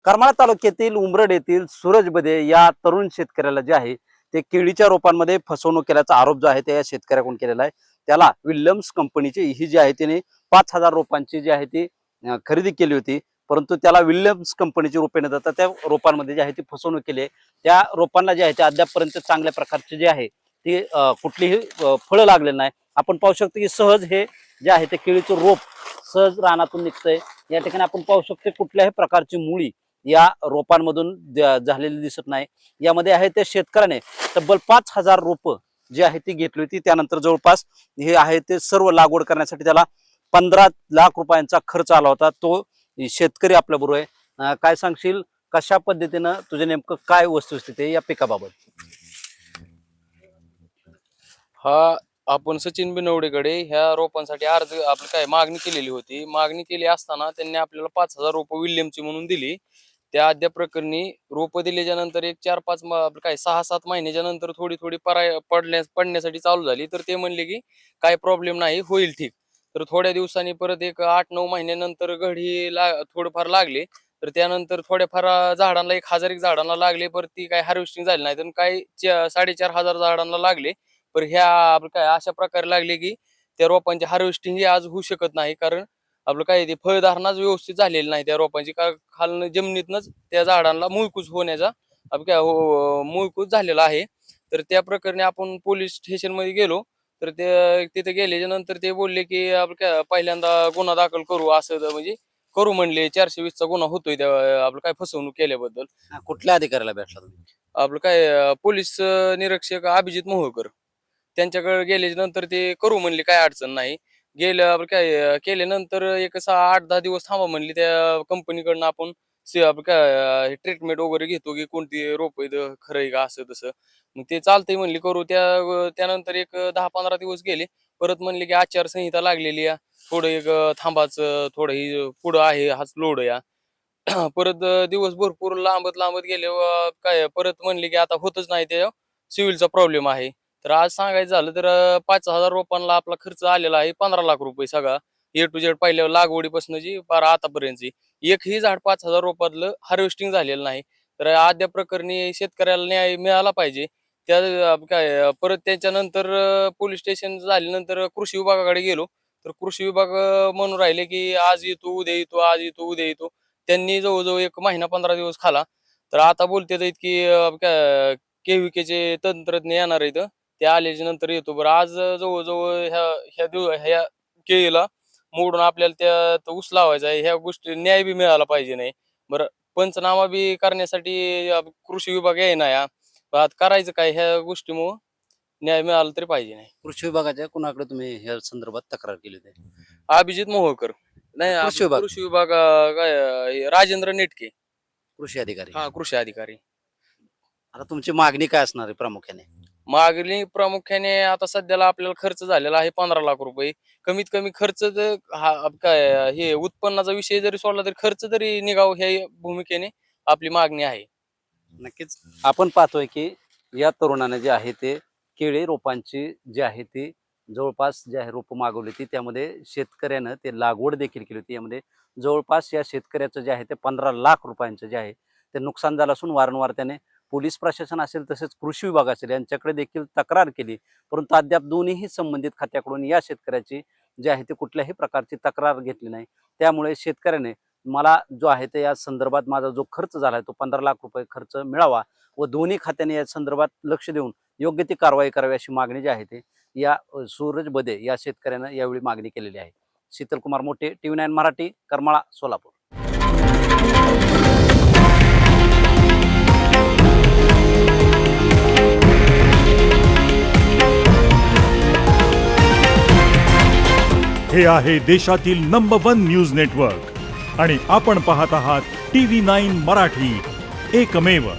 करमाळा तालुक्यातील उमरड येथील सूरज बदे या तरुण शेतकऱ्याला जे आहे ते केळीच्या रोपांमध्ये फसवणूक केल्याचा आरोप जो आहे ते या शेतकऱ्याकडून केलेला आहे. त्याला विल्यम्स कंपनीची ही जी आहे तिने 5,000 रोपांची जी आहे ती खरेदी केली होती. परंतु त्याला विल्यम्स कंपनीची रोपे न देता त्या रोपांमध्ये जी आहे ती फसवणूक केली आहे. त्या रोपांना जे आहे ते अद्यापपर्यंत चांगल्या प्रकारचे जे आहे ते कुठलीही फळं लागलेली नाही. आपण पाहू शकतो की सहज हे जे आहे ते केळीचं रोप सहज रानातून निघतंय. या ठिकाणी आपण पाहू शकतो कुठल्याही प्रकारची मुळी या रोपांमधून झालेली दिसत नाही. यामध्ये आहे त्या शेतकऱ्याने तब्बल 5,000 रोपं जी आहे ती घेतली होती. त्यानंतर जवळपास हे आहे ते सर्व लागवड करण्यासाठी त्याला 15 लाख रुपयांचा खर्च आला होता. तो शेतकरी आपल्या बरोबर आहे. काय सांगशील, कशा पद्धतीनं तुझे नेमकं काय वस्तुस्थिती आहे या पिकाबाबत? हा आपण सचिन बिनवडेकडे ह्या रोपांसाठी अर्ज आपली काय मागणी केलेली होती. मागणी केली असताना त्यांनी आपल्याला 5,000 रोपं विल्यमची म्हणून दिली. त्या अद्याप प्रकरणी रोपं दिल्याच्या नंतर एक 4-5 काय 6-7 महिन्याच्या नंतर थोडी थोडी पडण्यासाठी चालू झाली. तर ते म्हणले की काय प्रॉब्लेम नाही, होईल ठीक. तर थोड्या दिवसांनी परत एक 8-9 महिन्यानंतर घडी थोडंफार लागले. तर त्यानंतर थोड्याफार झाडांना 1,000 झाडांना लागले. परत ती काय हार्वेस्टिंग झाली नाही. तर काही 4,500 झाडांना लागले. पण ह्या आपलं काय अशा प्रकारे लागले की त्या रोपांची हार्वेस्टिंग ही आज होऊ शकत नाही. कारण आपलं काय ते फळधारणाच व्यवस्थित झालेली नाही त्या रोपांची. खालनं जमिनीतनच त्या झाडांना मुळकूच होण्याचा आपलं काय मुळकूच झालेला आहे. तर त्या प्रकरणी आपण पोलीस स्टेशनमध्ये गेलो. तर ते तिथे गेल्याच्या नंतर ते बोलले की आपलं काय पहिल्यांदा गुन्हा दाखल करू, असं म्हणजे करू म्हणले. 420चा गुन्हा होतोय त्या आपलं काय फसवणूक केल्याबद्दल. कुठल्या अधिकाऱ्याला भेटला तुम्ही? आपलं काय पोलीस निरीक्षक अभिजित मोहोळकर त्यांच्याकडे गेल्याच्या नंतर ते करू म्हणले, काय अडचण नाही. गेलं आपलं काय केल्यानंतर एक 6-8-10 दिवस थांबा म्हणले. त्या कंपनीकडनं आपण आपलं काय ट्रीटमेंट वगैरे घेतो की कोणती रोप खरं आहे का असं तसं. मग ते चालतंय म्हणले करू. त्यानंतर एक 10-15 दिवस गेले. परत म्हणले की आचारसंहिता लागलेली आहे, थोडं एक थांबाचं, थोडं ही पुढं आहे हाच लोड या. परत दिवस भरपूर लांबत लांबत गेले. काय परत म्हणले की आता होतच नाही, ते सिव्हिलचा प्रॉब्लेम आहे. तर आज सांगायचं झालं तर 5,000 रोपांना आपला खर्च आलेला आहे 15 लाख रुपये सगळा. ए टू झेड पहिल्या लागवडीपासून जी पार आतापर्यंतची एकही झाड 5,000 रोपातलं हार्वेस्टिंग झालेलं नाही. तर अद्याप प्रकरणी शेतकऱ्याला न्याय मिळाला पाहिजे. त्या काय परत त्याच्यानंतर पोलीस स्टेशन झाल्यानंतर कृषी विभागाकडे गेलो. तर कृषी विभाग म्हणून राहिले की आज येतो, उद्या येतो, आज येतो, उद्या येतो. त्यांनी जवळजवळ 1 महिना 15 दिवस खाला. तर आता बोलतात की केव्हीकेचे तंत्रज्ञ येणार आहेत. ते आल्याच्या नंतर येतो. बरं आज जवळजवळ ह्या केळीला मोडून आपल्याला त्यात ऊस लावायचा आहे. ह्या गोष्टी न्याय बी मिळाला पाहिजे नाही. बरं पंचनामा बी करण्यासाठी कृषी विभाग येईना या. आता करायचं काय ह्या गोष्टीमुळं न्याय मिळाला तरी पाहिजे नाही. कृषी विभागाच्या कुणाकडे तुम्ही या संदर्भात तक्रार केली होती? अभिजित मोहोळकर नाही, कृषी विभाग. कृषी विभाग काय राजेंद्र नेटके. कृषी अधिकारी. हा कृषी अधिकारी. आता तुमची मागणी काय असणार आहे प्रामुख्याने? मागणी प्रामुख्याने आता सध्याला आपल्याला खर्च झालेला आहे 15 लाख रुपये. कमीत कमी खर्च जर काय हे उत्पन्नाचा विषय जरी सोडला तरी खर्च तरी निघावं ह्या भूमिकेने आपली मागणी आहे. नक्कीच आपण पाहतोय की या तरुणाने जे आहे ते केळी रोपांची जी आहे ती जवळपास जे आहे रोपं मागवली होती. त्यामध्ये शेतकऱ्यानं ते लागवड देखील केली होती. यामध्ये जवळपास या शेतकऱ्याचं जे आहे ते 15 लाख रुपयांचं जे आहे ते नुकसान झालं असून वारंवार त्याने पोलीस प्रशासन असेल तसेच कृषी विभाग असेल यांच्याकडे देखील तक्रार केली. परंतु अद्याप दोन्हीही संबंधित खात्याकडून या शेतकऱ्याची जी आहे ते कुठल्याही प्रकारची तक्रार घेतली नाही. त्यामुळे शेतकऱ्याने मला जो आहे ते या संदर्भात माझा जो खर्च झाला आहे तो 15 लाख रुपये खर्च मिळावा व दोन्ही खात्याने या संदर्भात लक्ष देऊन योग्य ती कारवाई करावी अशी मागणी जी आहे ते या सूरज बदे या शेतकऱ्यानं यावेळी मागणी केलेली आहे. शीतलकुमार मोठे, TV9 मराठी, करमाळा, सोलापूर. हे आहे देशातील नंबर 1 न्यूज नेटवर्क आणि आपण पाहत आहात TV9 मराठी, एकमेव.